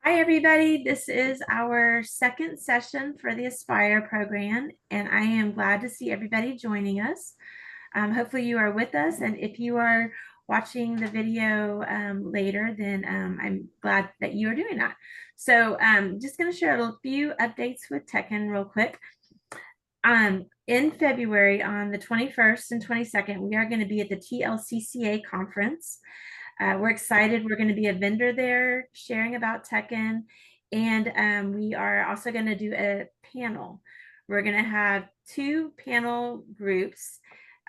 Hi, everybody. This is our second session for the Aspire program, and I am glad to see everybody joining us. Hopefully you are with us, and if you are watching the video later, then I'm glad that you are doing that. So just going to share a few updates with Tekken real quick. In February, on the 21st and 22nd, we are going to be at the TLCCA conference. We're excited. We're going to be a vendor there sharing about Tekken. And we are also going to do a panel. We're going to have two panel groups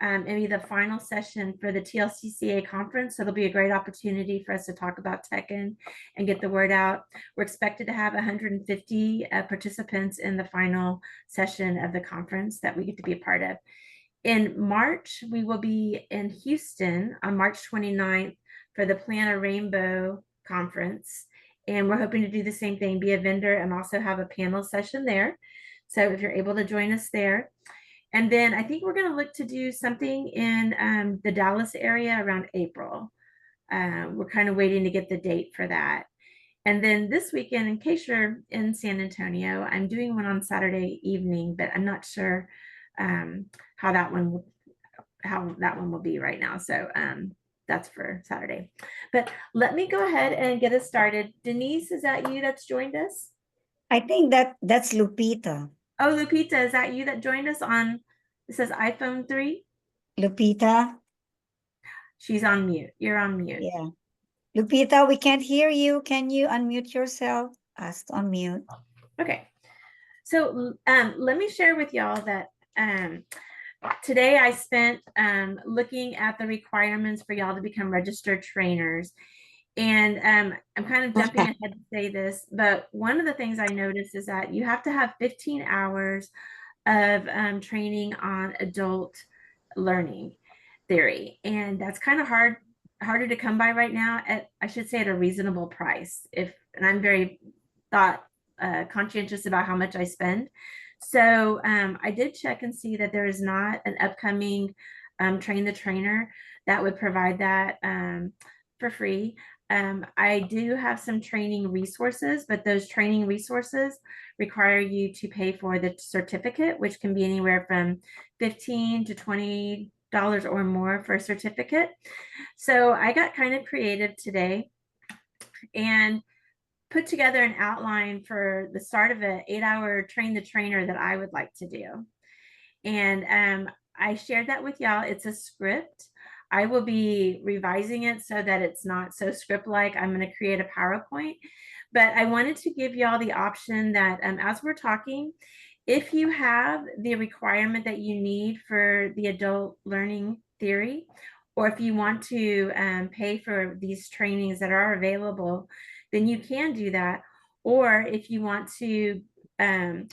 and be the final session for the TLCCA conference. So it'll be a great opportunity for us to talk about Tekken and get the word out. We're expected to have 150 participants in the final session of the conference that we get to be a part of. In March, we will be in Houston on March 29th for the Plan a Rainbow conference. And we're hoping to do the same thing, be a vendor and also have a panel session there. So if you're able to join us there. And then I think we're going to look to do something in the Dallas area around April. We're kind of waiting to get the date for that. And then this weekend, in case you're in San Antonio, I'm doing one on Saturday evening, but I'm not sure um, how that one will be right now. So that's for Saturday. But let me go ahead and get us started. Denise, is that you that's joined us? I think that's Lupita. Oh, Lupita, is that you that joined us on, it says iPhone 3? Lupita? She's on mute. You're on mute. Yeah. Lupita, we can't hear you. Can you unmute yourself? Ask to unmute. Okay. So let me share with y'all that today I spent looking at the requirements for y'all to become registered trainers. And I'm kind of jumping ahead to say this, but one of the things I noticed is that you have to have 15 hours of training on adult learning theory. And that's kind of harder to come by right now at, I should say, at a reasonable price. And I'm very conscientious about how much I spend. So I did check and see that there is not an upcoming Train the Trainer that would provide that for free. I do have some training resources, but those training resources require you to pay for the certificate, which can be anywhere from $15 to $20 or more for a certificate. So I got kind of creative today and put together an outline for the start of an 8-hour Train the Trainer that I would like to do. And I shared that with y'all. It's a script. I will be revising it so that it's not so script-like. I'm going to create a PowerPoint. But I wanted to give y'all the option that as we're talking, if you have the requirement that you need for the adult learning theory, or if you want to pay for these trainings that are available, then you can do that. Or if you want to kind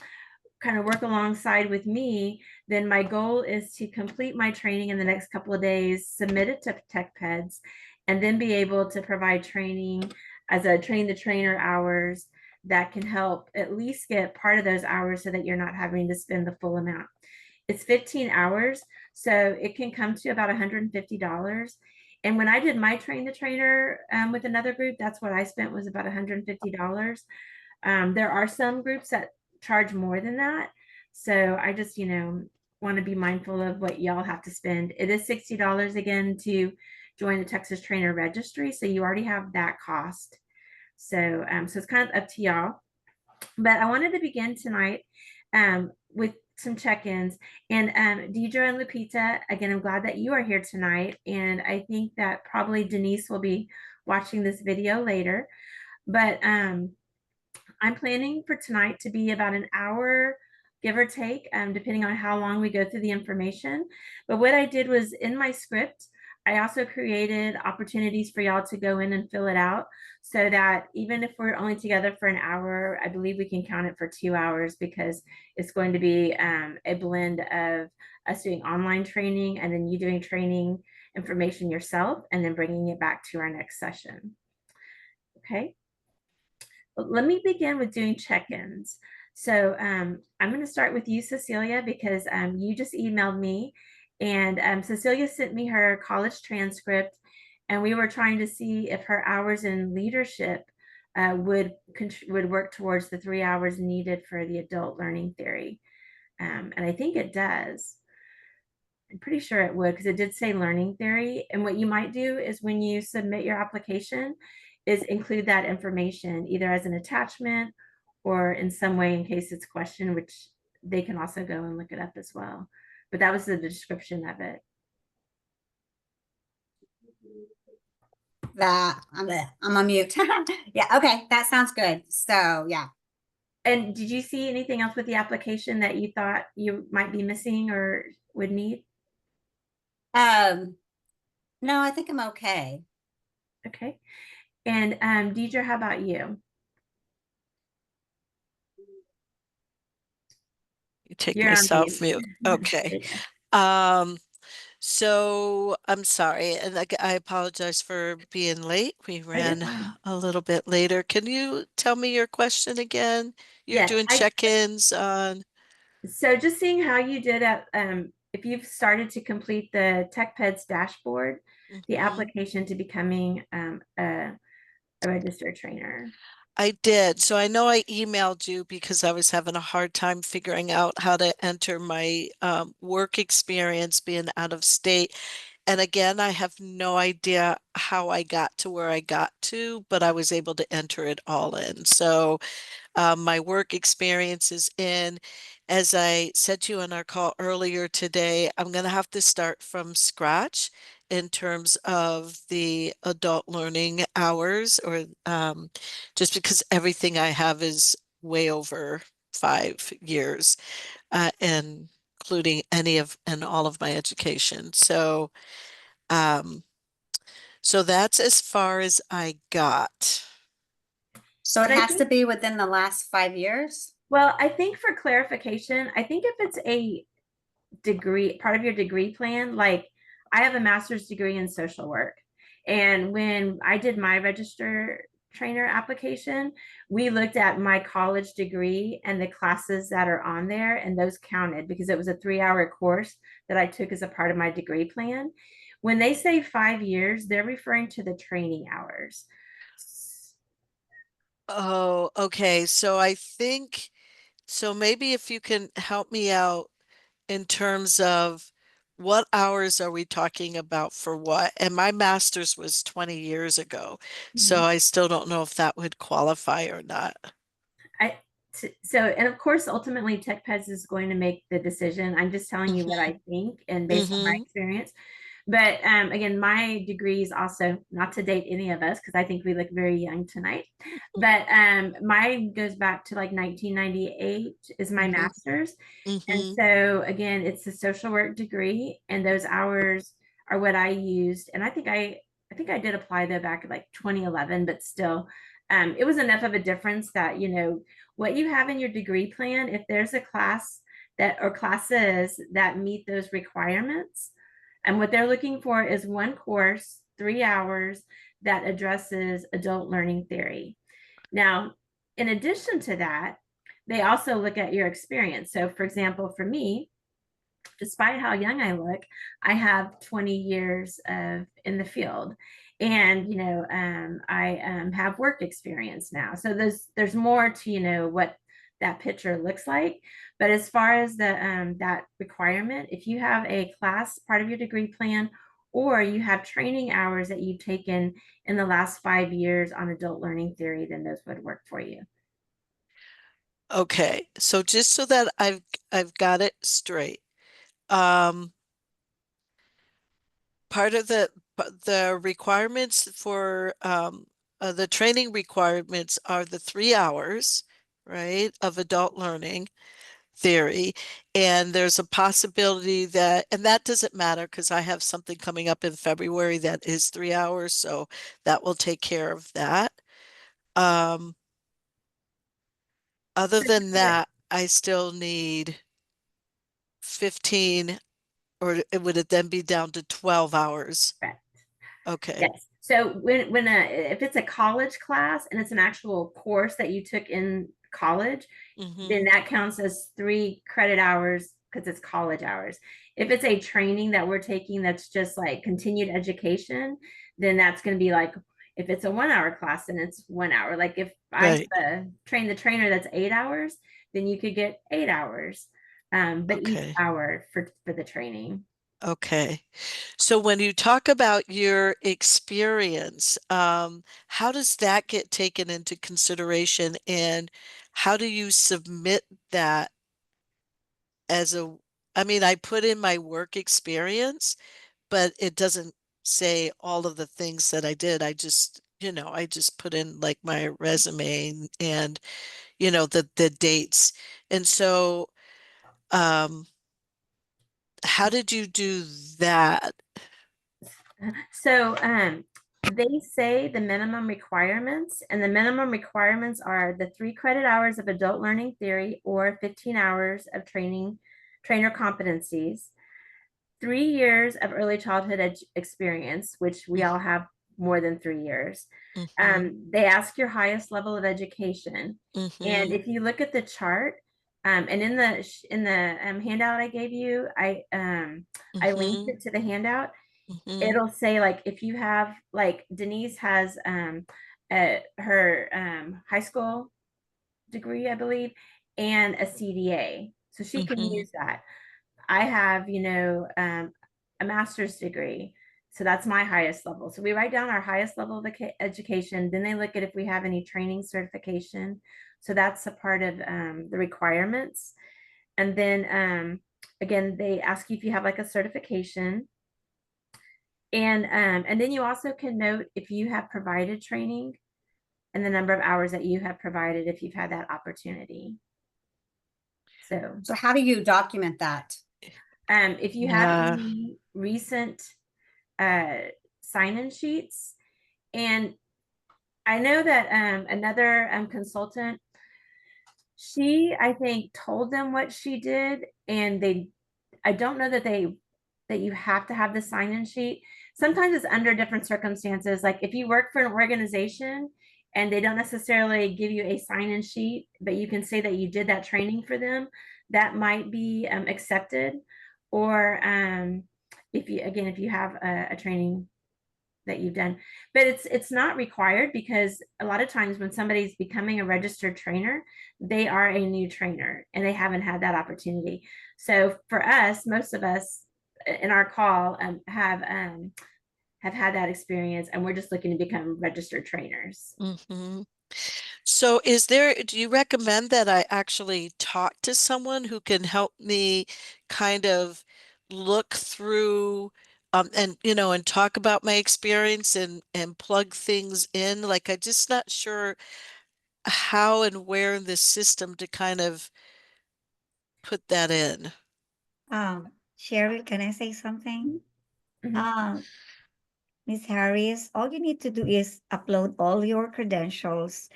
of work alongside with me, then my goal is to complete my training in the next couple of days, submit it to TechPeds, and then be able to provide training as a train the trainer hours that can help at least get part of those hours so that you're not having to spend the full amount. It's 15 hours, so it can come to about $150. And when I did my train the trainer with another group, that's what I spent, was about $150. There are some groups that charge more than that. So I just, want to be mindful of what y'all have to spend. It is $60 again to join the Texas Trainer Registry. So you already have that cost. So, so it's kind of up to y'all. But I wanted to begin tonight with some check-ins. And Deidre and Lupita, again, I'm glad that you are here tonight. And I think that probably Denise will be watching this video later. But I'm planning for tonight to be about an hour, give or take, depending on how long we go through the information. But what I did was, in my script, I also created opportunities for y'all to go in and fill it out, so that even if we're only together for an hour, I believe we can count it for 2 hours, because it's going to be a blend of us doing online training and then you doing training information yourself and then bringing it back to our next session. Okay. Let me begin with doing check-ins. So I'm going to start with you, Cecilia, because you just emailed me, and Cecilia sent me her college transcript, and we were trying to see if her hours in leadership would work towards the 3 hours needed for the adult learning theory. And I think it does. I'm pretty sure it would because it did say learning theory. And what you might do is when you submit your application is include that information either as an attachment or in some way in case it's questioned, which they can also go and look it up as well. But that was the description of it. I'm on mute. Yeah, okay, that sounds good. So yeah. And did you see anything else with the application that you thought you might be missing or would need? No, I think I'm okay. Okay. And Deidre, how about you? You take You're on myself mute. mute. Okay. Yeah. So I'm sorry, and I apologize for being late. We Oh, you're ran fine. a little bit later. Can you tell me your question again? You're Yes, doing check-ins on. so just seeing how you did at if you've started to complete the TechPeds dashboard, the Mhm. application to becoming a registered trainer. I did. So I know I emailed you because I was having a hard time figuring out how to enter my work experience being out of state. And again, I have no idea how I got to where I got to, but I was able to enter it all in. So my work experience is in. As I said to you in our call earlier today, I'm going to have to start from scratch in terms of the adult learning hours, or just because everything I have is way over 5 years, and including any of and all of my education. Um, so that's as far as I got. So it And I has to think, be within the last 5 years? well, I think for clarification, I think if it's a degree, part of your degree plan, like I have a master's degree in social work. And when I did my register trainer application, we looked at my college degree and the classes that are on there, and those counted because it was a 3 hour course that I took as a part of my degree plan. When they say 5 years, they're referring to the training hours. Oh, okay. So I think, so maybe if you can help me out in terms of what hours are we talking about for what? And my master's was 20 years ago, so Mhm. I still don't know if that would qualify or not. I so and of course ultimately TechPeds is going to make the decision. I'm just telling you what Mm-hmm. I think and based on my Mm-hmm. experience. But again, my degree is also not to date any of us because I think we look very young tonight. But mine goes back to like 1998 is my Mm-hmm. master's. And Mm-hmm. so again, it's a social work degree, and those hours are what I used. And I think I did apply though back in like 2011, but still, it was enough of a difference that what you have in your degree plan, if there's a class that or classes that meet those requirements, and what they're looking for is one course, 3 hours that addresses adult learning theory. Now, in addition to that, they also look at your experience. So, for example, for me, despite how young I look, I have 20 years of in the field. And I have work experience now. So there's more to what that picture looks like. But as far as the that requirement, if you have a class part of your degree plan, or you have training hours that you've taken in the last 5 years on adult learning theory, then those would work for you. Okay, so just so that I've got it straight, um, part of the requirements for the training requirements are the 3 hours, right, of adult learning theory. And there's a possibility that, and that doesn't matter because I have something coming up in February that is 3 hours, so that will take care of that. Um, Other than that, I still need 15, or would it then be down to 12 hours? Correct. Okay. Yes. So if it's a college class and it's an actual course that you took in college, then Mm-hmm. that counts as 3 credit hours because it's college hours. If it's a training that we're taking that's just like continued education, then that's going to be like If it's a 1 hour class, then it's 1 hour. Like if I Right. train the trainer that's 8 hours, then you could get 8 hours. But each Okay. hour for the training. Okay. So when you talk about your experience, how does that get taken into consideration and how do you submit that as a, I mean, I put in my work experience, but it doesn't say all of the things that I did. I just, I just put in like my resume and, the dates. And so, um, how did you do that? So they say the minimum requirements, and the minimum requirements are the 3 credit hours of adult learning theory or 15 hours of trainer competencies, 3 years of early childhood experience, which we all have more than 3 years. Mm-hmm, They ask your highest level of education. And mm-hmm, if you look at the chart, and in the handout I gave you, I linked mm-hmm, it to the handout. mm-hmm, It'll say like if you have like Denise has her high school degree, I believe, and a CDA, so she can mm-hmm. use that. I have, a master's degree. So that's my highest level. So we write down our highest level of education. Then they look at if we have any training certification. So that's a part of the requirements. And then again, they ask you if you have like a certification. And then you also can note if you have provided training and the number of hours that you have provided if you've had that opportunity. So So how do you document that? if you have Yeah. any recent uh, sign-in sheets. And I know that another consultant, she, I think, told them what she did, and I don't know that you have to have the sign-in sheet. Sometimes it's under different circumstances. Like if you work for an organization and they don't necessarily give you a sign-in sheet, but you can say that you did that training for them, that might be accepted. Or if you have a training that you've done, but it's not required, because a lot of times when somebody's becoming a registered trainer, they are a new trainer and they haven't had that opportunity. So for us, most of us in our call have had that experience, and we're just looking to become registered trainers. Mm-hmm. So do you recommend that I actually talk to someone who can help me kind of look through and talk about my experience and plug things in? Like I'm just not sure how and where in the system to kind of put that in. Cheryl, can I say something? Mhm. Um, Miss Harris, all you need to do is upload all your credentials,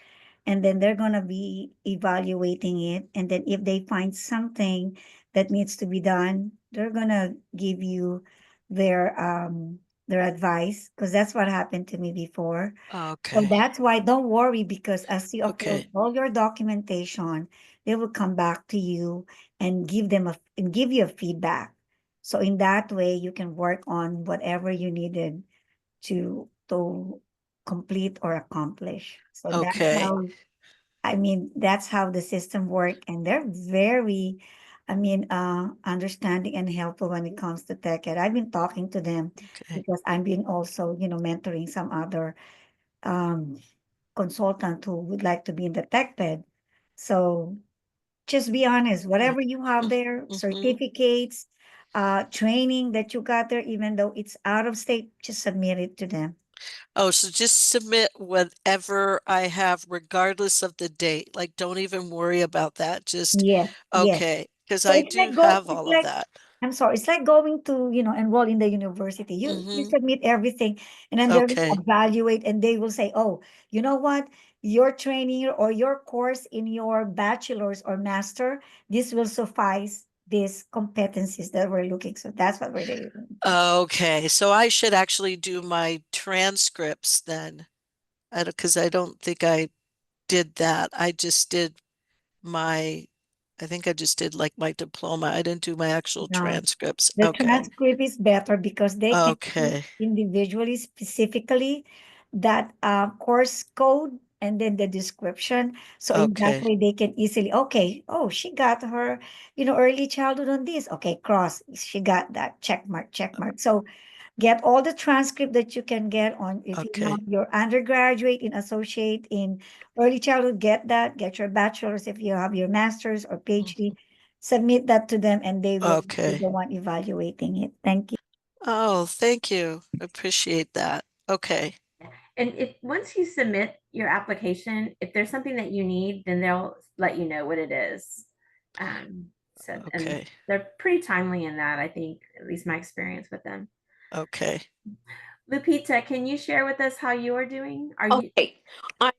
and then they're going to be evaluating it. And then if they find something that needs to be done, they're going to give you their advice, because that's what happened to me before. So Okay. that's why don't worry, because as you upload Okay. all your documentation, they will come back to you and give you a feedback. So in that way, you can work on whatever you needed to complete or accomplish. So Okay. that's how the system work, and they're very, understanding and helpful when it comes to tech. And I've been talking to them Okay. because I've been also, mentoring some other um consultant who would like to be in the tech bed. So just be honest, whatever you have there, Mm-hmm. certificates, training that you got there, even though it's out of state, just submit it to them. Oh, so just submit whatever I have, regardless of the date. Like, don't even worry about that. Just, Yes, yes. okay, because So I do have all of that. I'm sorry, it's like going to, enroll in the university. You Mm-hmm. submit everything, and then they're going to Okay. evaluate, and they will say, oh, you know what? Your training or your course in your bachelor's or master, this will suffice these competencies that we're looking. So that's what we're doing. Okay. So I should actually do my transcripts then. Because I don't think I did that. My, I think I just did like my diploma. I didn't do my actual No, transcripts. the Okay. transcript is better because they can see Okay. individually, specifically, that course code and then the description. So in that Okay. way they can easily, okay, oh, she got her, early childhood on this. Okay, cross, she got that, check mark, check mark. So get all the transcript that you can get on if you Okay. have your undergraduate in associate in early childhood, get that, get your bachelor's if you have your master's or PhD, submit that to them and they will be Okay. the one evaluating it. Thank you. Oh, thank you. Appreciate that. Okay. And if once you submit your application, if there's something that you need, then they'll let you know what it is. So and Okay. they're pretty timely in that, I think, at least my experience with them. Okay. Lupita, can you share with us how you are doing? Are you Okay. I,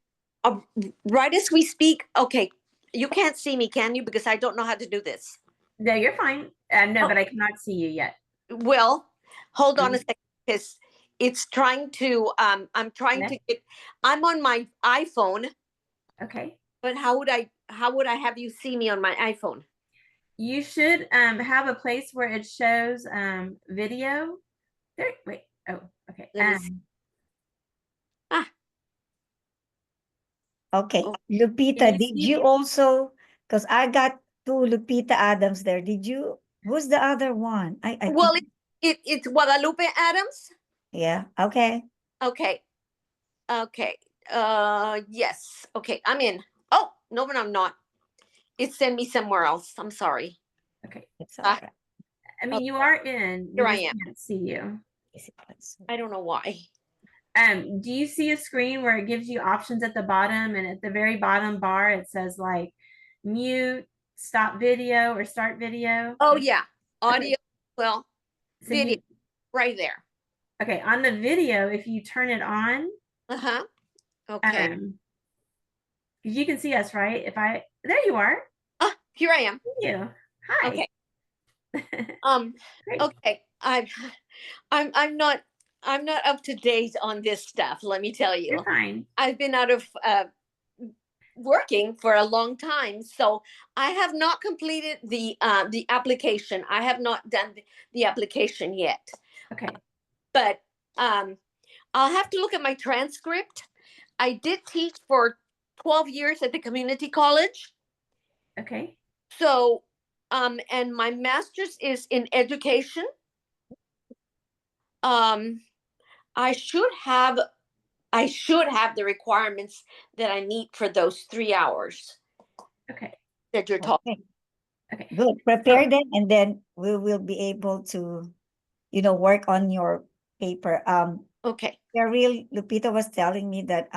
right as we speak, okay, you can't see me, can you? Because I don't know how to do this. no, you're fine. No, Oh. but I cannot see you yet. Well, hold on a Mhm. second, because it's trying to, I'm trying to get, I'm on my iPhone, Okay. but how would I have you see me on my iPhone? You should have a place where it shows video. There, wait. Oh, okay. Let me see. Okay, Oh. Lupita, Can you did see you me? also, because I got two Lupita Adams there. Did you, who's the other one? I Well, think, it's Guadalupe Adams. yeah, okay. Okay. Okay. Yes. Okay. I'm in. Oh, no, but I'm not. It sent me somewhere else. I'm sorry. Okay. It's all Ah, right. I mean, you are in. We Here I just am. can't see you. I don't know why. Do you see a screen where it gives you options at the bottom, and at the very bottom bar it says like mute, stop video, or start video? Oh yeah. Audio. Okay. Well, So video you right there. okay on the video, if you turn it on, Uh-huh. Okay. you can see us, right? If I there you are. Ah, here I am. Thank you. Hi. Okay. Great. Okay. I'm not up to date on this stuff, let me tell you. You're fine. I've been out of working for a long time, so I have not completed the application. I have not done the application yet. Okay. But I'll have to look at my transcript. I did teach for 12 years at the community college. Okay. So and my master's is in education. I should have the requirements that I need for those 3 hours Okay. that you're talking. Okay, Okay. good. Prepare them and then we will be able to, work on your paper. Okay. Cheryl, Lupita was telling me that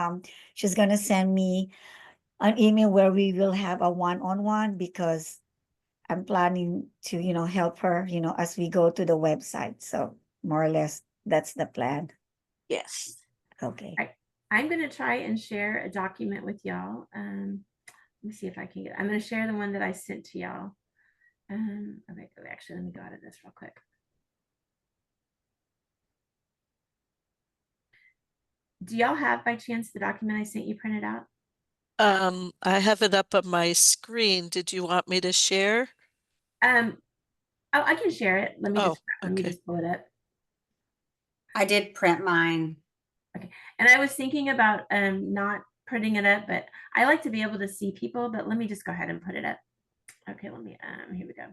she's gonna send me an email where we will have a one-on-one because I'm planning to, help her, as we go to the website. So more or less, that's the plan. Yes. Okay. All right. I'm going to try and share a document with y'all. Let me see if I can get. I'm going to share the one that I sent to y'all. Okay, actually, let me go out of this real quick. Do y'all have by chance the document I sent you printed out? I have it up on my screen. Did you want me to share? Oh, I can share it. Let me Oh, okay. just pull it up. I did print mine. Okay. And I was thinking about not printing it up, but I like to be able to see people, but let me just go ahead and put it up. Okay, let me here we go.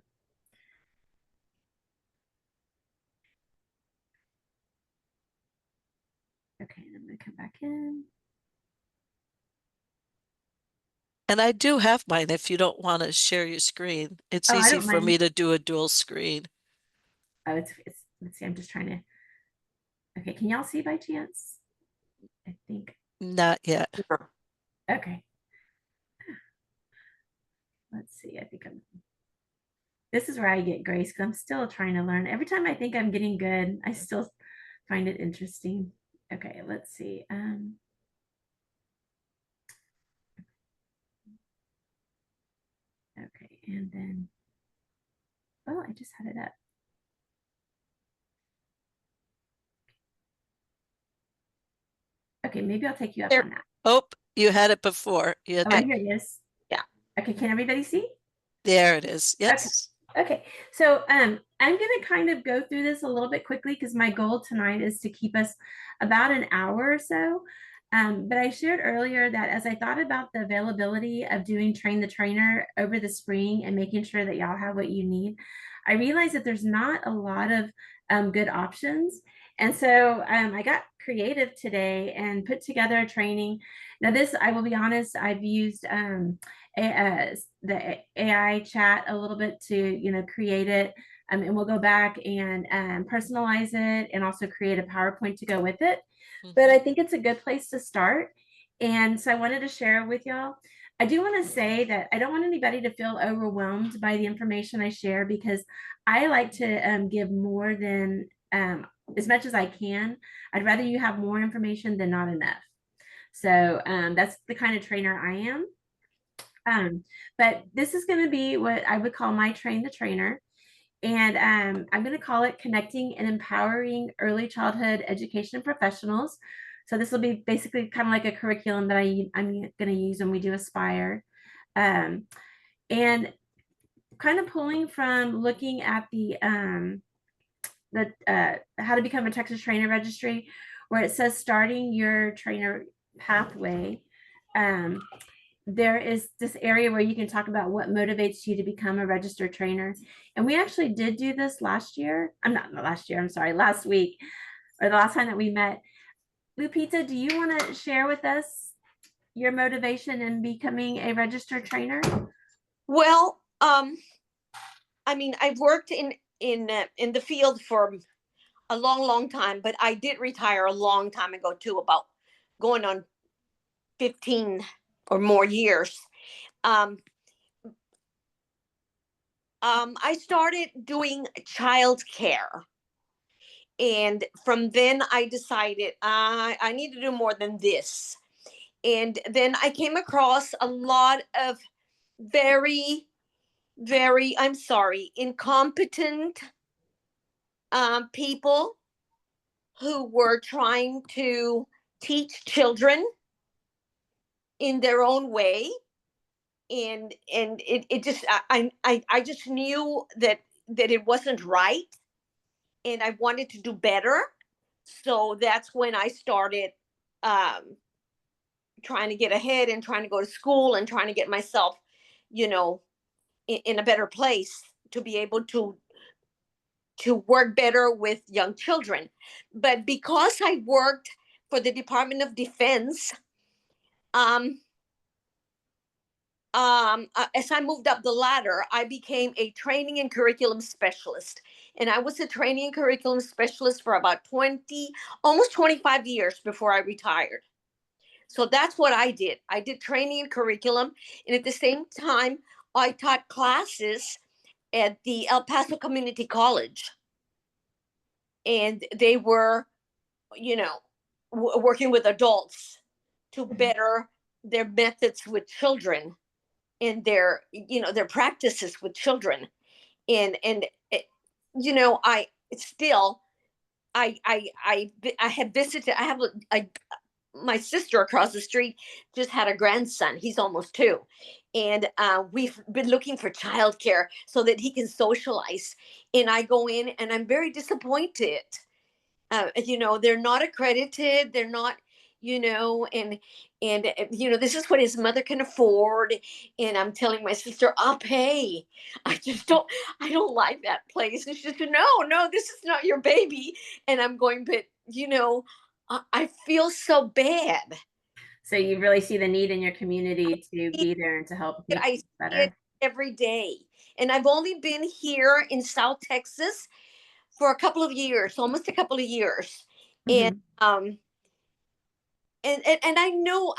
Okay, I'm gonna come back in. And I do have mine if you don't want to share your screen. It's Oh, I easy don't for mind. me to do a dual screen. Oh, it's let's see, I'm just trying to. Okay, can y'all see by chance? I think. Not yet. Okay. Let's see. I think this is where I get grace because I'm still trying to learn. Every time I think I'm getting good, I still find it interesting. Okay, let's see. Okay, and then oh, I just had it up. Okay, maybe I'll take you up There. on that. Oh, you had it before. You had Oh, to- here it is. Yeah. Okay, can everybody see? There it is. Yes. Okay. So I'm going to kind of go through this a little bit quickly because my goal tonight is to keep us about an hour or so. But I shared earlier that as I thought about the availability of doing Train the Trainer over the spring and making sure that y'all have what you need, I realized that there's not a lot of good options. And so I got creative today and put together a training. Now this, I will be honest, I've used the AI chat a little bit to, create it. And we'll go back and personalize it and also create a PowerPoint to go with it. But I think it's a good place to start. And so I wanted to share with y'all. I do want to say that I don't want anybody to feel overwhelmed by the information I share because I like to give more than as much as I can. I'd rather you have more information than not enough. So that's the kind of trainer I am. But this is going to be what I would call my Train the Trainer. And I'm going to call it Connecting and Empowering Early Childhood Education Professionals. So this will be basically kind of like a curriculum that I'm going to use when we do Aspire. And kind of pulling from looking at the How to Become a Texas Trainer Registry, where it says starting your trainer pathway. There is this area where you can talk about what motivates you to become a registered trainer. And we actually did do this last year. Last week, or the last time that we met. Lupita, do you want to share with us your motivation in becoming a registered trainer? Well, I mean, I've worked in the field for a long time, but I did retire a long time ago too, about going on 15 or more years. I started doing childcare. And from then I decided I need to do more than this. And then I came across a lot of very, very, I'm sorry, incompetent people who were trying to teach children in their own way. And it just, I just knew that it wasn't right. And I wanted to do better. So that's when I started trying to get ahead and trying to go to school and trying to get myself, in a better place to be able to work better with young children. But because I worked for the Department of Defense, as I moved up the ladder, I became a training and curriculum specialist. And I was a training and curriculum specialist for about almost 25 years before I retired. So that's what I did. I did training and curriculum. And at the same time, I taught classes at the El Paso Community College. And they were, working with adults to better their methods with children and their practices with children. And I still, I have visited, I have my sister across the street just had a grandson. He's almost 2. And we've been looking for childcare so that he can socialize. And I go in and I'm very disappointed. They're not accredited. They're not, and this is what his mother can afford. And I'm telling my sister, I'll pay. I don't like that place. And she said, no, this is not your baby. And I'm going, but I feel so bad. So you really see the need in your community to be there and to help make I better. see it every day. And I've only been here in South Texas for a couple of years, almost a couple of years. And and I knew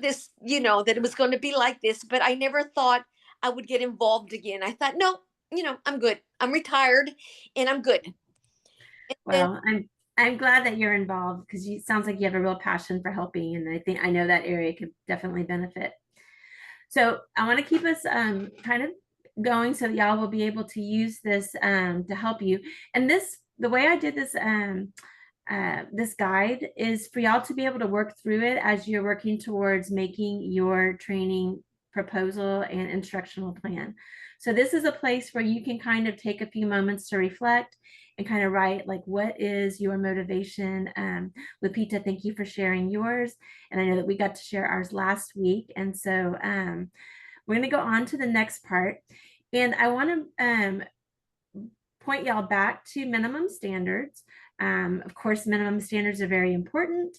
this, that it was going to be like this, but I never thought I would get involved again. I thought, no, I'm good. I'm retired and I'm good. Well, I'm glad that you're involved because it sounds like you have a real passion for helping, and I know that area could definitely benefit. So I want to keep us kind of going so y'all will be able to use this to help you. And the way I did this this guide is for y'all to be able to work through it as you're working towards making your training proposal and instructional plan. So this is a place where you can kind of take a few moments to reflect and kind of write, like, what is your motivation? Lupita, thank you for sharing yours. And I know that we got to share ours last week. And so we're going to go on to the next part. And I want to point y'all back to minimum standards. Of course, minimum standards are very important.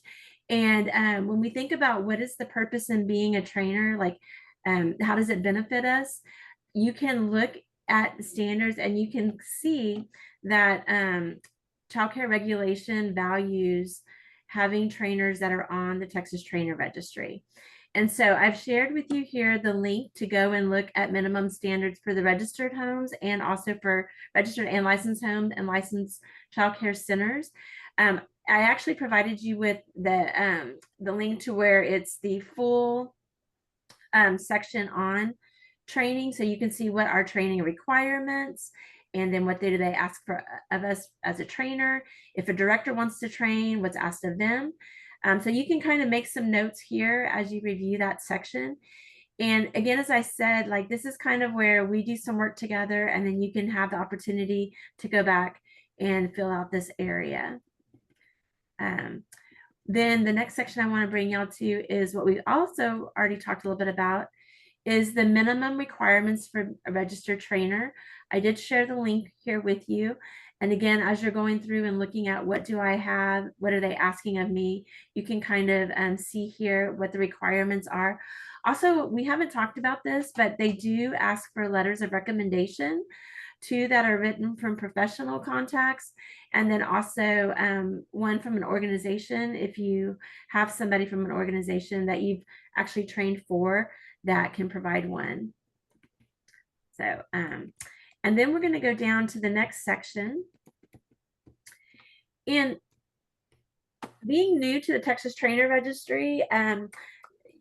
And when we think about what is the purpose in being a trainer, like how does it benefit us? You can look at the standards and you can see that child care regulation values having trainers that are on the Texas Trainer Registry. And so I've shared with you here the link to go and look at minimum standards for the registered homes and also for registered and licensed homes and licensed child care centers. I actually provided you with the link to where it's the full section on training, so you can see what are training requirements and then what do they ask for of us as a trainer. If a director wants to train, what's asked of them. So you can kind of make some notes here as you review that section. And again, as I said, like this is kind of where we do some work together, and then you can have the opportunity to go back and fill out this area. Then the next section I want to bring y'all to is what we also already talked a little bit about, is the minimum requirements for a registered trainer. I did share the link here with you. And again, as you're going through and looking at what do I have, what are they asking of me, you can kind of see here what the requirements are. Also, we haven't talked about this, but they do ask for letters of recommendation, 2 that are written from professional contacts, and then also 1 from an organization. If you have somebody from an organization that you've actually trained for, that can provide 1. So, and then we're going to go down to the next section. And being new to the Texas Trainer Registry,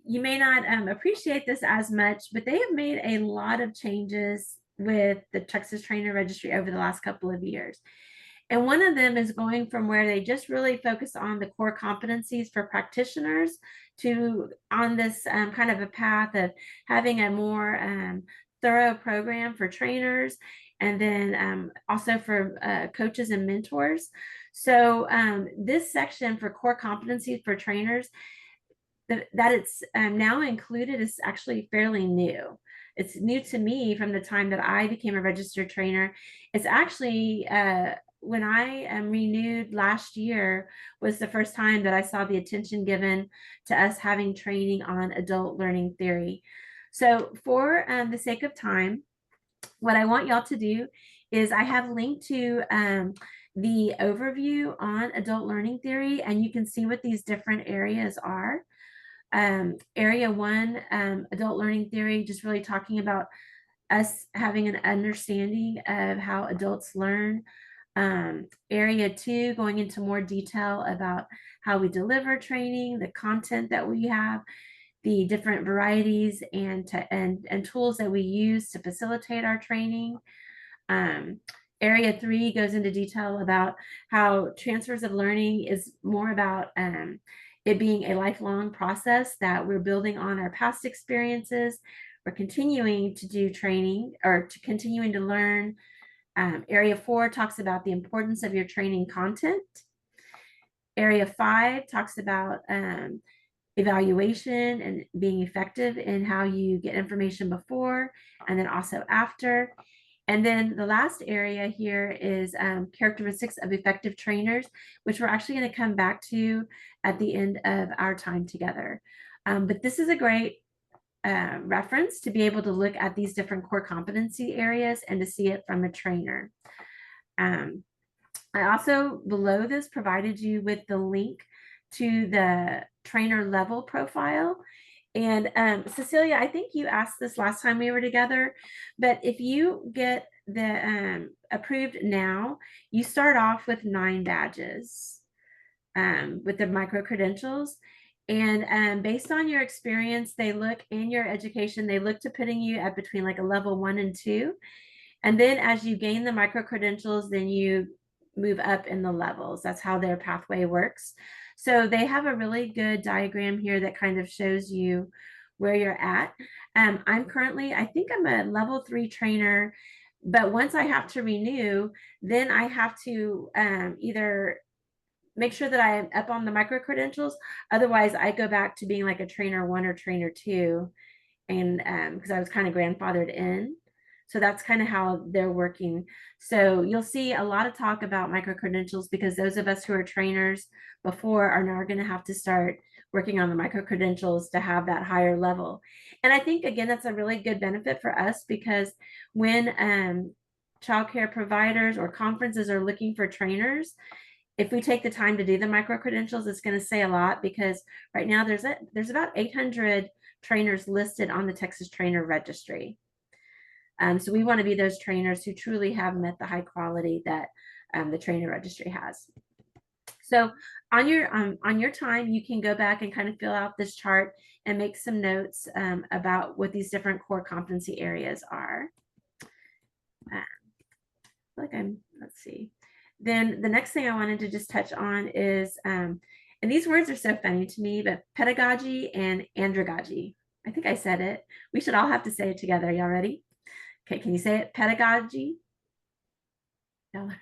you may not appreciate this as much, but they have made a lot of changes with the Texas Trainer Registry over the last couple of years. And one of them is going from where they just really focus on the core competencies for practitioners to on this kind of a path of having a more thorough program for trainers, and then also for coaches and mentors. So this section for core competencies for trainers, that it's now included, is actually fairly new. It's new to me from the time that I became a registered trainer. It's actually when I renewed last year was the first time that I saw the attention given to us having training on adult learning theory. So for the sake of time, what I want y'all to do is I have linked to the overview on adult learning theory, and you can see what these different areas are. Area 1, adult learning theory, just really talking about us having an understanding of how adults learn. Area 2, going into more detail about how we deliver training, the content that we have, the different varieties and tools that we use to facilitate our training. Area 3 goes into detail about how transfers of learning is more about it being a lifelong process, that we're building on our past experiences. We're continuing to do training or to continuing to learn. Area 4 talks about the importance of your training content. Area 5 talks about evaluation and being effective in how you get information before and then also after. And then the last area here is characteristics of effective trainers, which we're actually going to come back to at the end of our time together. But this is a great reference to be able to look at these different core competency areas and to see it from a trainer. I also, below this, provided you with the link to the trainer level profile. And Cecilia, I think you asked this last time we were together, but if you get the approved now, you start off with 9 badges with the micro credentials. And based on your experience, they look in your education, they look to putting you at between like a level 1 and 2. And then as you gain the micro credentials, then you move up in the levels. That's how their pathway works. So they have a really good diagram here that kind of shows you where you're at. I'm currently, I think I'm a level 3 trainer, but once I have to renew, then I have to either make sure that I am up on the micro credentials. Otherwise, I go back to being like a trainer 1 or trainer 2, and because I was kind of grandfathered in. So that's kind of how they're working. So you'll see a lot of talk about micro credentials because those of us who are trainers before are now going to have to start working on the micro credentials to have that higher level. And I think, again, that's a really good benefit for us because when childcare providers or conferences are looking for trainers, if we take the time to do the micro credentials, it's going to say a lot because right now there's about 800 trainers listed on the Texas Trainer Registry. So we want to be those trainers who truly have met the high quality that the trainer registry has. So on your time, you can go back and kind of fill out this chart and make some notes about what these different core competency areas are. Let's see. Then the next thing I wanted to just touch on is, and these words are so funny to me, but pedagogy and andragogy. I think I said it. We should all have to say it together. Y'all ready? Okay, can you say it? Pedagogy. And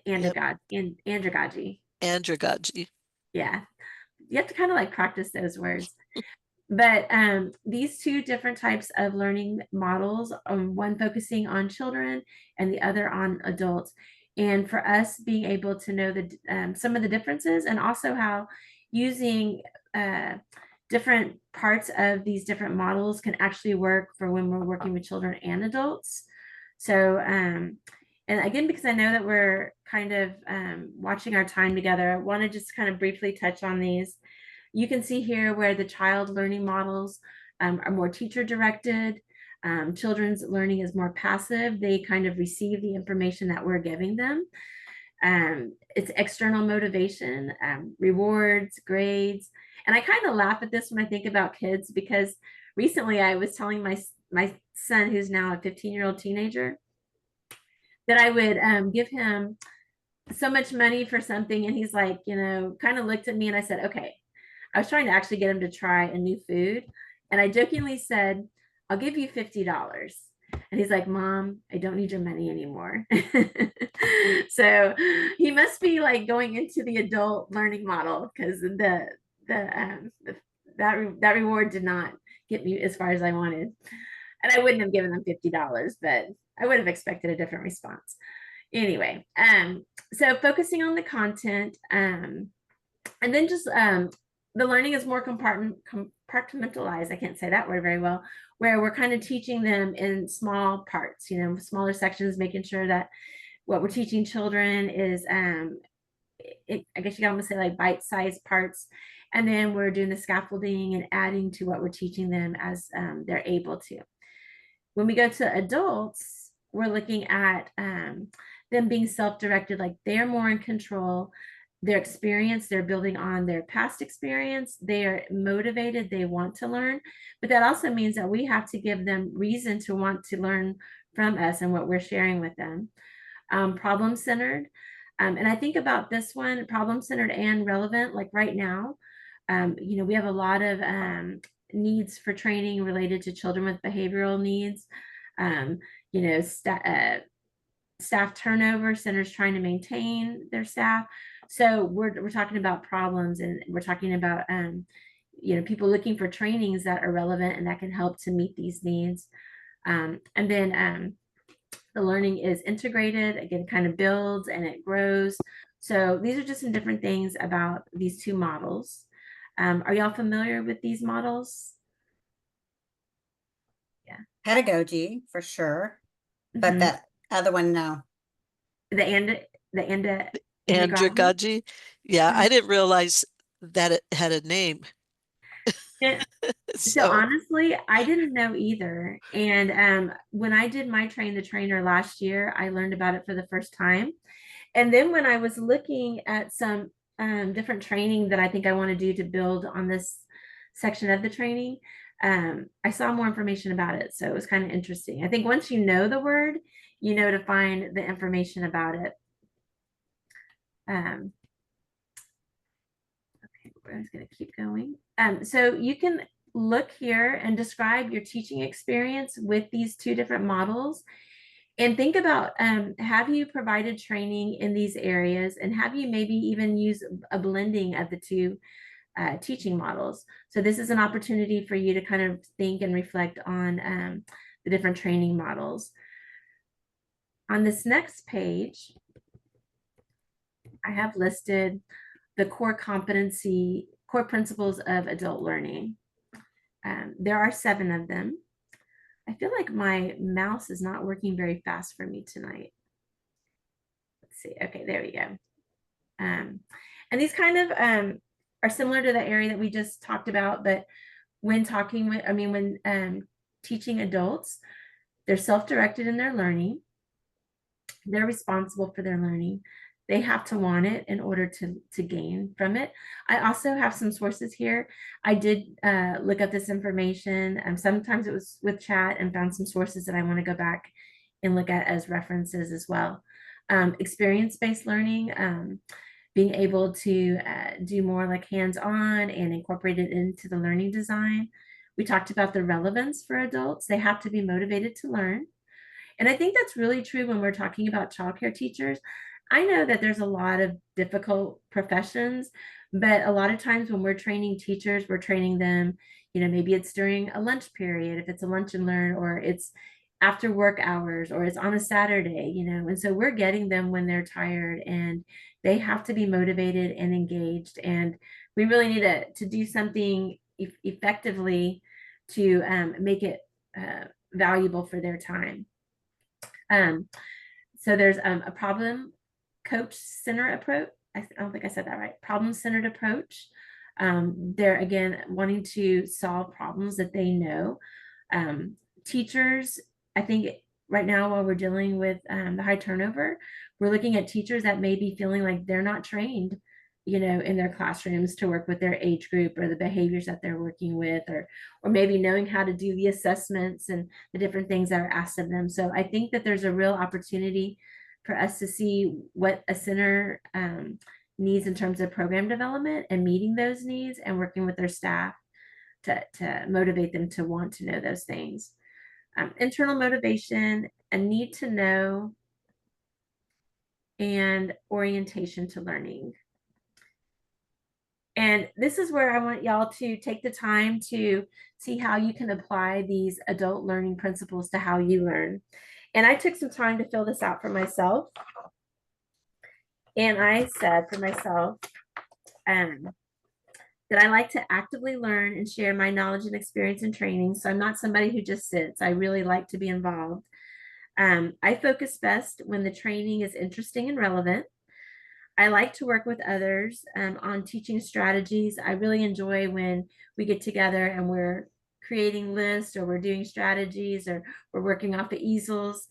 andragogy. And andragogy. Andragogy. Yeah. You have to kind of like practice those words. But these two different types of learning models, one focusing on children and the other on adults. And for us being able to know some of the differences and also how using different parts of these different models can actually work for when we're working with children and adults. So, and again, because I know that we're kind of watching our time together, I want to just kind of briefly touch on these. You can see here where the child learning models are more teacher directed. Children's learning is more passive. They kind of receive the information that we're giving them. It's external motivation, rewards, grades. And I kind of laugh at this when I think about kids because recently I was telling my son, who's now a 15-year-old teenager, that I would give him so much money for something. And he's like, kind of looked at me and I said, okay. I was trying to actually get him to try a new food. And I jokingly said, I'll give you $50. And he's like, Mom, I don't need your money anymore. So he must be like going into the adult learning model because that reward did not get me as far as I wanted. And I wouldn't have given them $50, but I would have expected a different response. Anyway, so focusing on the content, and then just the learning is more compartmentalized. I can't say that word very well, where we're kind of teaching them in small parts, smaller sections, making sure that what we're teaching children is, I guess you can almost say like bite-sized parts. And then we're doing the scaffolding and adding to what we're teaching them as they're able to. When we go to adults, we're looking at them being self-directed, like they're more in control. Their experience, they're building on their past experience, they are motivated, they want to learn, but that also means that we have to give them reason to want to learn from us and what we're sharing with them. Problem-centered, and I think about this one, problem-centered and relevant, like right now, we have a lot of needs for training related to children with behavioral needs, staff turnover, centers trying to maintain their staff. So we're talking about problems, and we're talking about people looking for trainings that are relevant and that can help to meet these needs. And then the learning is integrated, again, kind of builds and it grows. So these are just some different things about these two models. Are y'all familiar with these models? Yeah. Pedagogy for sure, but that other one, no. The Andragogy. Yeah, I didn't realize that it had a name. So honestly, I didn't know either. And when I did my Train the Trainer last year, I learned about it for the first time. And then when I was looking at some different training that I think I want to do to build on this section of the training, I saw more information about it. So it was kind of interesting. I think once you know the word, you know to find the information about it. Okay, we're just going to keep going. So you can look here and describe your teaching experience with these two different models. And think about, have you provided training in these areas, and have you maybe even used a blending of the two teaching models? So this is an opportunity for you to kind of think and reflect on the different training models. On this next page, I have listed the core principles of adult learning. There are 7 of them. I feel like my mouse is not working very fast for me tonight. Let's see. Okay, there we go. And these kind of are similar to the area that we just talked about, but when talking with, when teaching adults, they're self-directed in their learning. They're responsible for their learning. They have to want it in order to gain from it. I also have some sources here. I did look up this information. Sometimes it was with chat, and found some sources that I want to go back and look at as references as well. Experience-based learning, being able to do more like hands-on and incorporate it into the learning design. We talked about the relevance for adults. They have to be motivated to learn. And I think that's really true when we're talking about childcare teachers. I know that there's a lot of difficult professions, but a lot of times when we're training teachers, we're training them, maybe it's during a lunch period, if it's a lunch and learn, or it's after work hours, or it's on a Saturday, and so we're getting them when they're tired, and they have to be motivated and engaged. And we really need to do something effectively to make it valuable for their time. So there's a problem coach center approach. I don't think I said that right. Problem centered approach. They're again wanting to solve problems that they know. Teachers, I think right now, while we're dealing with the high turnover, we're looking at teachers that may be feeling like they're not trained, in their classrooms to work with their age group or the behaviors that they're working with, or maybe knowing how to do the assessments and the different things that are asked of them. So I think that there's a real opportunity for us to see what a center needs in terms of program development, and meeting those needs and working with their staff to motivate them to want to know those things. Internal motivation, a need to know, and orientation to learning. And this is where I want y'all to take the time to see how you can apply these adult learning principles to how you learn. And I took some time to fill this out for myself. And I said for myself that I like to actively learn and share my knowledge and experience in training. So I'm not somebody who just sits. I really like to be involved. I focus best when the training is interesting and relevant. I like to work with others on teaching strategies. I really enjoy when we get together and we're creating lists, or we're doing strategies, or we're working off the easels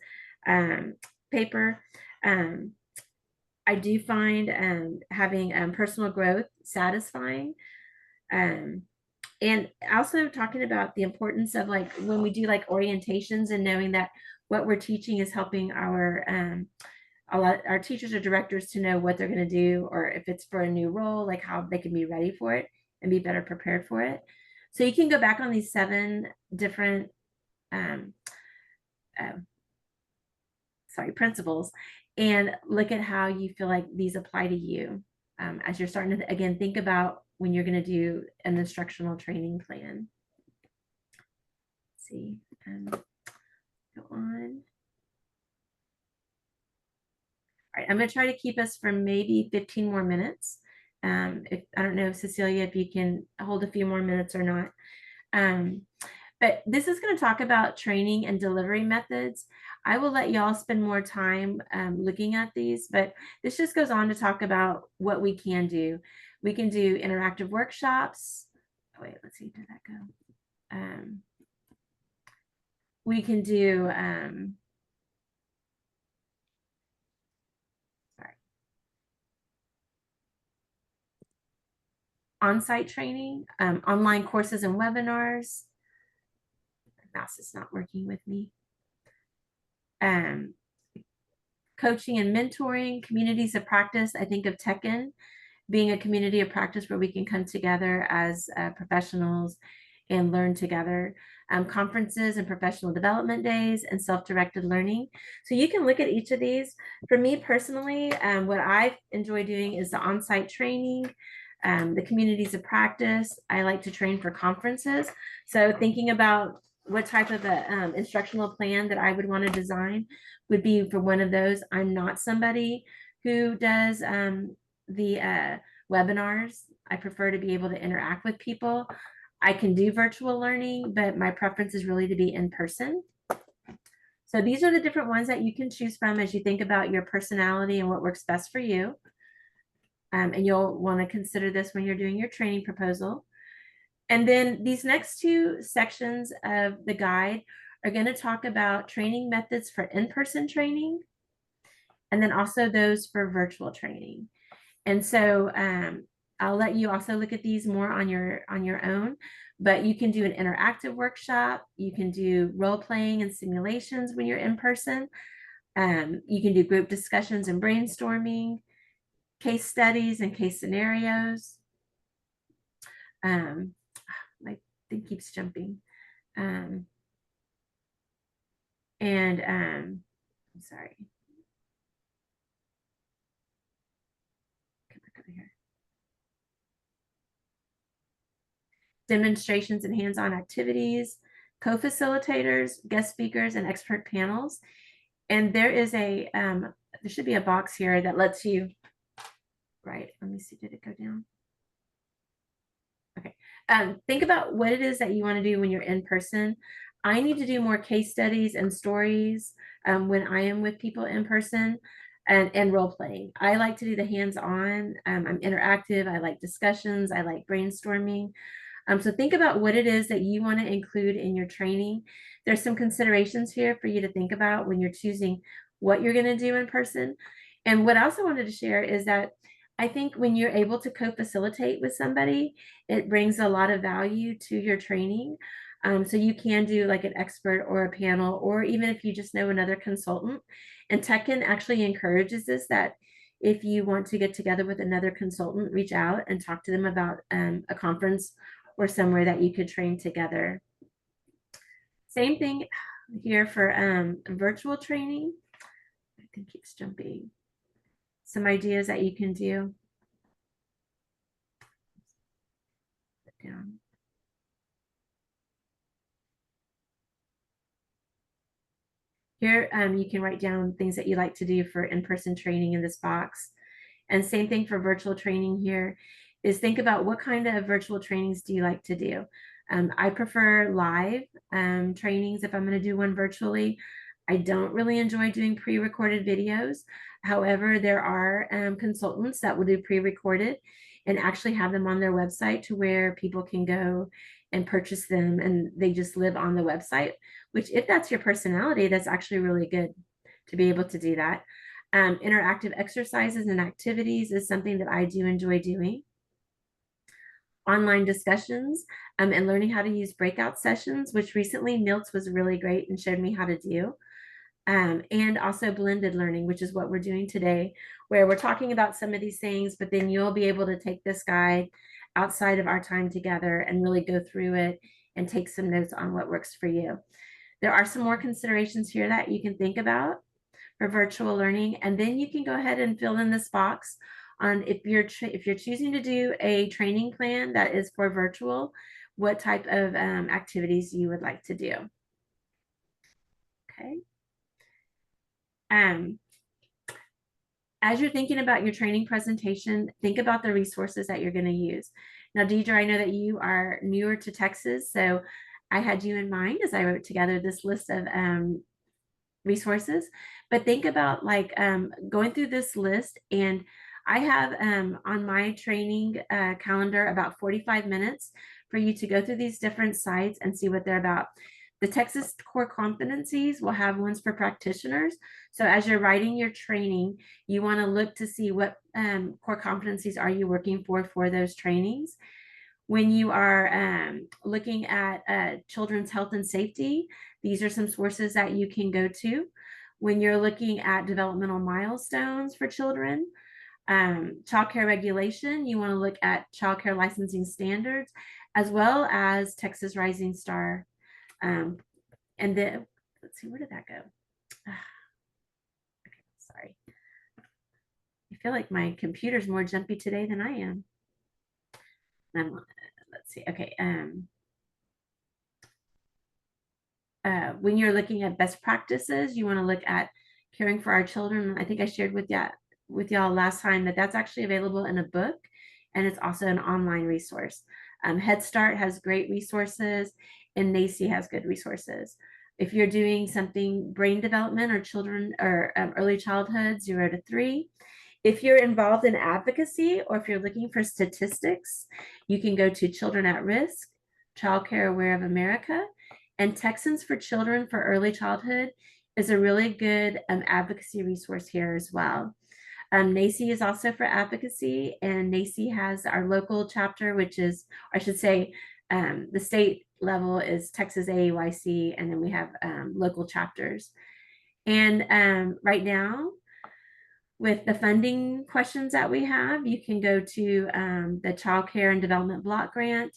paper. I do find having personal growth satisfying. And also talking about the importance of, like, when we do like orientations, and knowing that what we're teaching is helping our teachers or directors to know what they're going to do, or if it's for a new role, like how they can be ready for it and be better prepared for it. So you can go back on these 7 different principles, and look at how you feel like these apply to you as you're starting to, again, think about when you're going to do an instructional training plan. Let's see, go on. All right, I'm going to try to keep us for maybe 15 more minutes. If I don't know, Cecilia, if you can hold a few more minutes or not. But this is going to talk about training and delivery methods. I will let y'all spend more time looking at these, but this just goes on to talk about what we can do. We can do interactive workshops. Oh, wait, let's see, did that go? We can do on-site training, online courses and webinars. The mouse is not working with me. Coaching and mentoring, communities of practice. I think of Tekken being a community of practice where we can come together as professionals and learn together. Conferences and professional development days and self-directed learning. So you can look at each of these. For me personally, what I enjoy doing is the on-site training, the communities of practice. I like to train for conferences. So thinking about what type of a instructional plan that I would want to design would be for one of those. I'm not somebody who does the webinars. I prefer to be able to interact with people. I can do virtual learning, but my preference is really to be in person. So these are the different ones that you can choose from as you think about your personality and what works best for you. And you'll want to consider this when you're doing your training proposal. And then these next two sections of the guide are going to talk about training methods for in-person training, and then also those for virtual training. And so I'll let you also look at these more on your own, but you can do an interactive workshop. You can do role playing and simulations when you're in person. You can do group discussions and brainstorming, case studies and case scenarios. My thing keeps jumping. I'm sorry. Come back over here. Demonstrations and hands-on activities, co-facilitators, guest speakers, and expert panels. And there is a, there should be a box here that lets you, right, let me see, did it go down? Okay, think about what it is that you want to do when you're in person. I need to do more case studies and stories when I am with people in person, and role playing. I like to do the hands-on. I'm interactive. I like discussions. I like brainstorming. So think about what it is that you want to include in your training. There's some considerations here for you to think about when you're choosing what you're going to do in person. And what I also wanted to share is that I think when you're able to co-facilitate with somebody, it brings a lot of value to your training. So you can do like an expert or a panel, or even if you just know another consultant. And Tekken actually encourages this, that if you want to get together with another consultant, reach out and talk to them about a conference or somewhere that you could train together. Same thing here for virtual training. I think it keeps jumping. Some ideas that you can do. Put down. Here, you can write down things that you like to do for in-person training in this box. And same thing for virtual training here is think about what kind of virtual trainings do you like to do. I prefer live trainings if I'm going to do one virtually. I don't really enjoy doing pre-recorded videos. However, there are consultants that will do pre-recorded and actually have them on their website to where people can go and purchase them, and they just live on the website, which if that's your personality, that's actually really good to be able to do that. Interactive exercises and activities is something that I do enjoy doing. Online discussions and learning how to use breakout sessions, which recently Nildz was really great and showed me how to do. And also blended learning, which is what we're doing today, where we're talking about some of these things, but then you'll be able to take this guide outside of our time together and really go through it and take some notes on what works for you. There are some more considerations here that you can think about for virtual learning, and then you can go ahead and fill in this box on if you're choosing to do a training plan that is for virtual, what type of activities you would like to do. Okay. As you're thinking about your training presentation, think about the resources that you're going to use. Now, Deidre, I know that you are newer to Texas, so I had you in mind as I wrote together this list of resources, but think about like going through this list, and I have on my training calendar about 45 minutes for you to go through these different sites and see what they're about. The Texas core competencies will have ones for practitioners. So as you're writing your training, you want to look to see what core competencies are you working for those trainings. When you are looking at children's health and safety, these are some sources that you can go to. When you're looking at developmental milestones for children, child care regulation, you want to look at child care licensing standards, as well as Texas Rising Star. And then, let's see, where did that go? Okay, sorry. I feel like my computer's more jumpy today than I am. Let's see. Okay. When you're looking at best practices, you want to look at caring for our children. I think I shared with y'all last time that that's actually available in a book, and it's also an online resource. Head Start has great resources, and NACI has good resources. If you're doing something brain development or children or early childhood 0 to 3, if you're involved in advocacy or if you're looking for statistics, you can go to Children at Risk, Child Care Aware of America, and Texans for Children for Early Childhood is a really good advocacy resource here as well. NACI is also for advocacy, and NACI has our local chapter, which is, I should say, the state level is Texas AAYC, and then we have local chapters. And right now, with the funding questions that we have, you can go to the Child Care and Development Block Grant.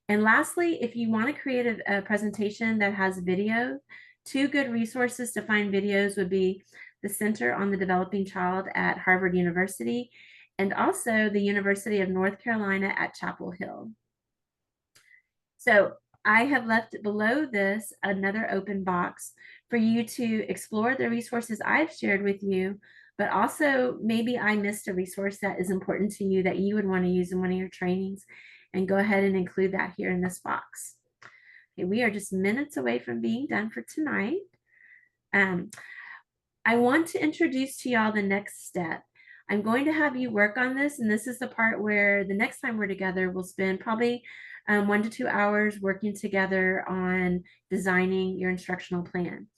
And lastly, if you want to create a presentation that has video, 2 good resources to find videos would be the Center on the Developing Child at Harvard University, and also the University of North Carolina at Chapel Hill. So I have left below this another open box for you to explore the resources I've shared with you, but also maybe I missed a resource that is important to you that you would want to use in one of your trainings, and go ahead and include that here in this box. Okay, we are just minutes away from being done for tonight. I want to introduce to y'all the next step. I'm going to have you work on this, and this is the part where the next time we're together, we'll spend probably 1 to 2 hours working together on designing your instructional plan.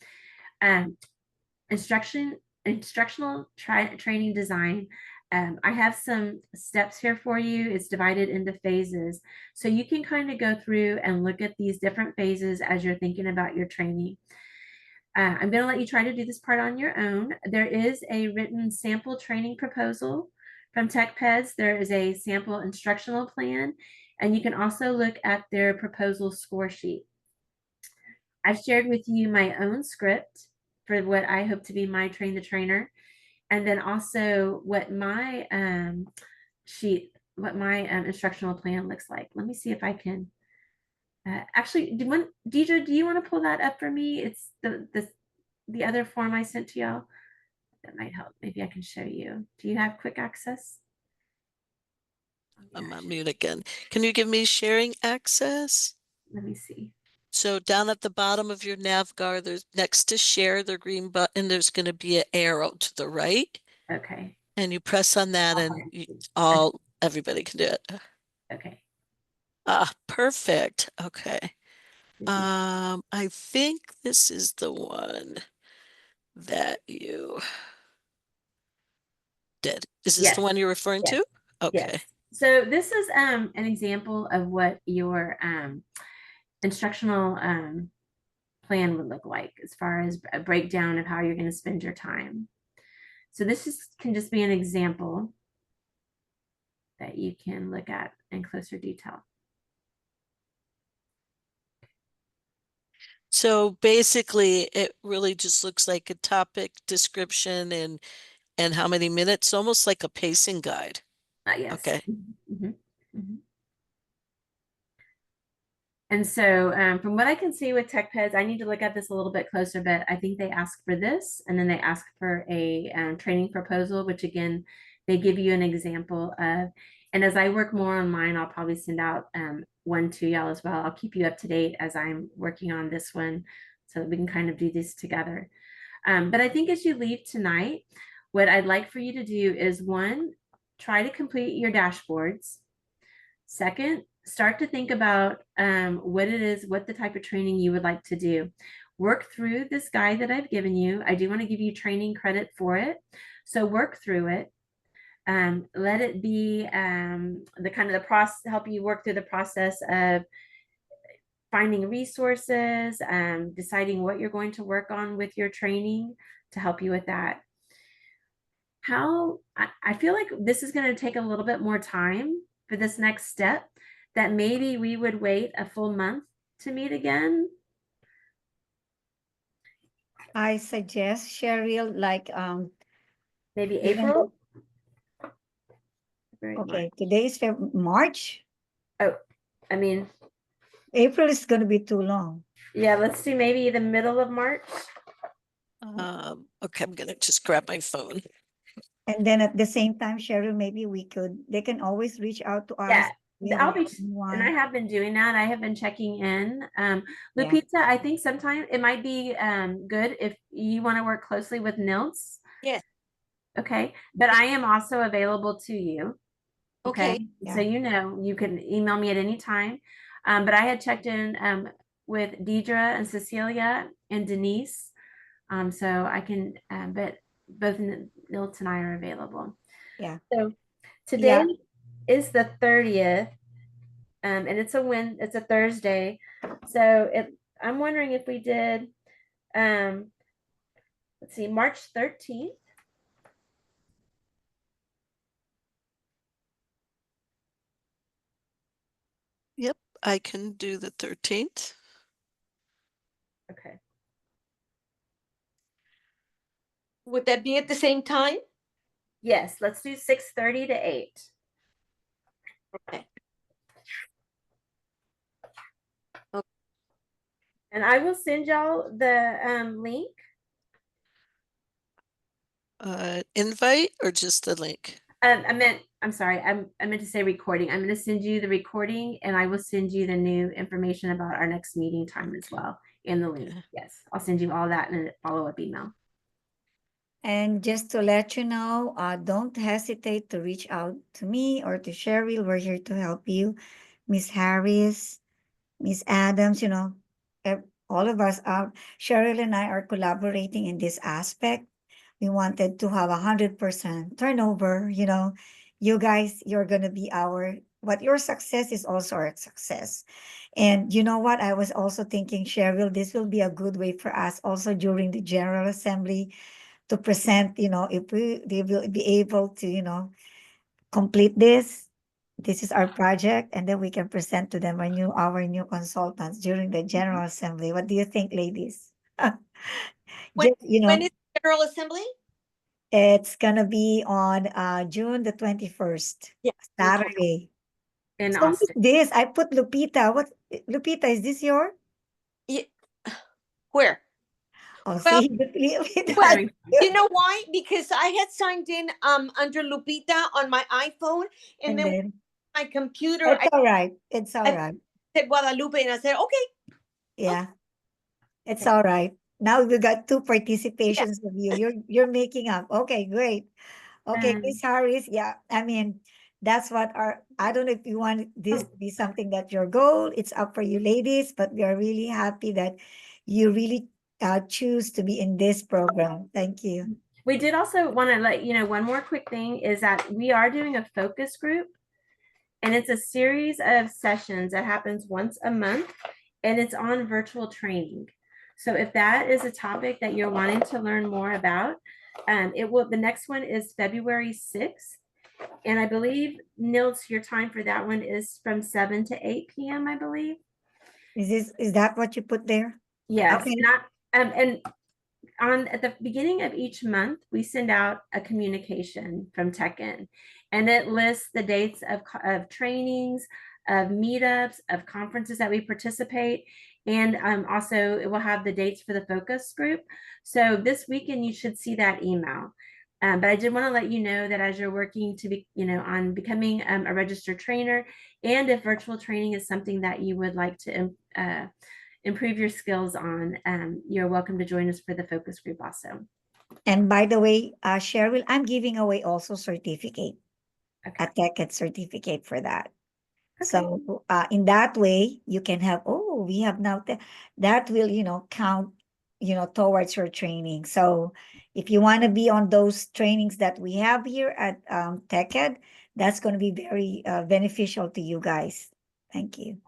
Instructional training design. I have some steps here for you. It's divided into phases. So you can kind of go through and look at these different phases as you're thinking about your training. I'm going to let you try to do this part on your own. There is a written sample training proposal from TechPeds. There is a sample instructional plan, and you can also look at their proposal score sheet. I've shared with you my own script for what I hope to be my Train the Trainer, and then also what my instructional plan looks like. Let me see if I can. Actually, Deidre, do you want to pull that up for me? It's the other form I sent to y'all. That might help. Maybe I can show you. Do you have quick access? I'm on mute again. Can you give me sharing access? Let me see. So down at the bottom of your nav bar, there's next to share the green button, there's going to be an arrow to the right. Okay. And you press on that and everybody can do it. Okay. Ah, perfect. Okay. I think this is the one that you did. Is this the one you're referring to? Okay. Yes. So this is an example of what your instructional plan would look like as far as a breakdown of how you're going to spend your time. So this can just be an example that you can look at in closer detail. So basically, it really just looks like a topic description and how many minutes, almost like a pacing guide. Yes. Okay. Mm-hmm. Mm-hmm. And so from what I can see with TechPeds, I need to look at this a little bit closer, but I think they ask for this, and then they ask for a training proposal, which again, they give you an example of. And as I work more on mine, I'll probably send out one to y'all as well. I'll keep you up to date as I'm working on this one so that we can kind of do this together. But I think as you leave tonight, what I'd like for you to do is 1, try to complete your dashboards. 2nd, start to think about what the type of training you would like to do. Work through this guide that I've given you. I do want to give you training credit for it. So work through it. Let it be the kind of the process, help you work through the process of finding resources, deciding what you're going to work on with your training to help you with that. I feel like this is going to take a little bit more time for this next step, that maybe we would wait a full month to meet again. I suggest, Cheryl, like, Maybe even April. okay, today's March. Oh, I mean, April is going to be too long. yeah, let's do maybe the middle of March. Okay, I'm gonna just grab my phone. And then at the same time, Cheryl, maybe they can always reach out to us. Yeah, I'll be, and I have been doing that. I have been checking in. Lupita, I think sometimes it might be good if you want to work closely with Nildz. Yes. Okay, but I am also available to you. Okay. So you know, you can email me at any time. But I had checked in with Deidre and Cecilia and Denise. So I can, but both Nildz and I are available. Yeah. So today is the 30th, and it's a Thursday. So I'm wondering if we did, let's see, March 13th. Yep, I can do the 13th. Okay. Would that be at the same time? Yes, let's do 6:30 to 8. Okay. And I will send y'all the link. Invite or just the link? I'm sorry, I meant to say recording. I'm going to send you the recording, and I will send you the new information about our next meeting time as well in the link. Okay. Yes, I'll send you all that in a follow-up email. And just to let you know, don't hesitate to reach out to me or to Cheryl. We're here to help you. Miss Harris, Miss Adams, you know, all of us out. Cheryl and I are collaborating in this aspect. We wanted to have 100% turnover, you know. You guys, you're gonna be but your success is also our success. And you know what? I was also thinking, Cheryl, this will be a good way for us also during the General Assembly to present, you know, if they will be able to, you know, complete this. This is our project, and then we can present to them our new consultants during the General Assembly. What do you think, ladies? Just, you When know, is General Assembly? it's gonna be on June the 21st, Yeah. Saturday. In So with Austin. this, I put Lupita. What Lupita, is this your? Yeah. Where? Oh, Well, see, Lupita. well, you know why? Because I had signed in under Lupita on my iPhone, and then then my computer, it's all right. It's all I right. said Guadalupe, and I said, okay. Yeah, it's all right. Now we got two Yeah. participations of you. You're making up. Okay, great. Okay, Miss Harris. Yeah, I mean, that's what I don't know if you want this to be something that your goal. It's up for you, ladies. But we are really happy that you really choose to be in this program. Thank you. We did also want to let you know one more quick thing is that we are doing a focus group, and it's a series of sessions that happens once a month, and it's on virtual training. So if that is a topic that you're wanting to learn more about, the next one is February 6th. And I believe, Nils, your time for that one is from 7 to 8 p.m., I believe. Is that what you put there? Yes. Okay. And at the beginning of each month, we send out a communication from TechIn, and it lists the dates of trainings, of meetups, of conferences that we participate. And also it will have the dates for the focus group. So this weekend, you should see that email. But I did want to let you know that as you're working to be, on becoming a registered trainer, and if virtual training is something that you would like to improve your skills on, you're welcome to join us for the focus group also. And by the way, Cheryl, I'm giving away also certificate, Okay. a TechEd certificate for that. Okay. So in that way, you can have, we have now, that will, count, towards your training. So if you want to be on those trainings that we have here at TechEd, that's going to be very beneficial to you guys. Thank you.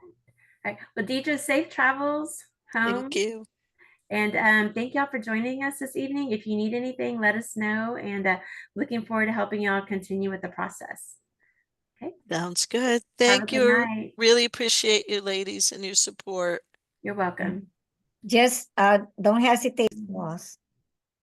Okay. Well, Deidre, safe travels home. Thank you. And thank y'all for joining us this evening. If you need anything, let us know. And looking forward to helping y'all continue with the process. Sounds good. Have a Thank good you. night. Really appreciate you ladies and your support. You're welcome. Just don't hesitate to ask.